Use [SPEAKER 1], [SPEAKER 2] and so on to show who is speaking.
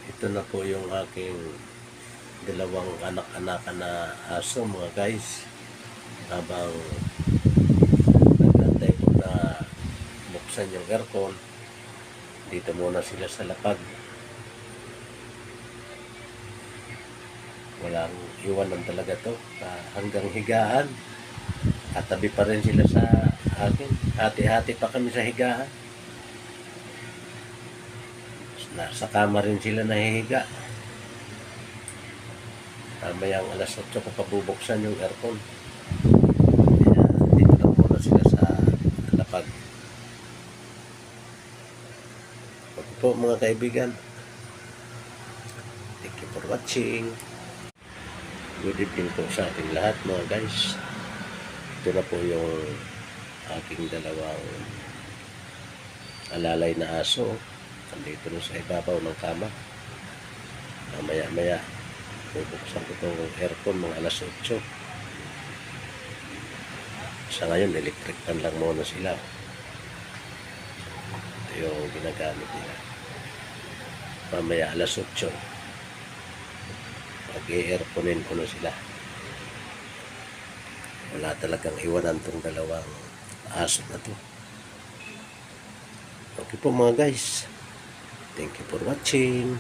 [SPEAKER 1] Ito na po yung aking dalawang anak-anakan na aso mga guys. Habang nag-antay po na buksan yung aircon, dito muna sila sa lapag. Walang iwanan talaga to hanggang higaan. At tabi pa rin sila sa akin. Hati-hati pa kami sa higaan. Nasa kama rin sila nahihiga. Mamayang alas 8 ko pabubuksan yung aircon. Kaya dito lang muna sila sa lapag. Okay po mga kaibigan. Thank you for watching. Good evening po sa ating lahat mga guys. Ito na po yung aking dalawang alalay na aso. Nandito na sa ibabaw ng kama. Maya-maya bubuksan ko itong aircon mga alas 8. Sa ngayon electric fan lang muna sila. Ito yung ginagamit nila. Mamaya alas 8 mag-i-airconin ko na sila. Wala talagang iwanan itong dalawang aso na to. Okay po mga guys. Thank you for watching.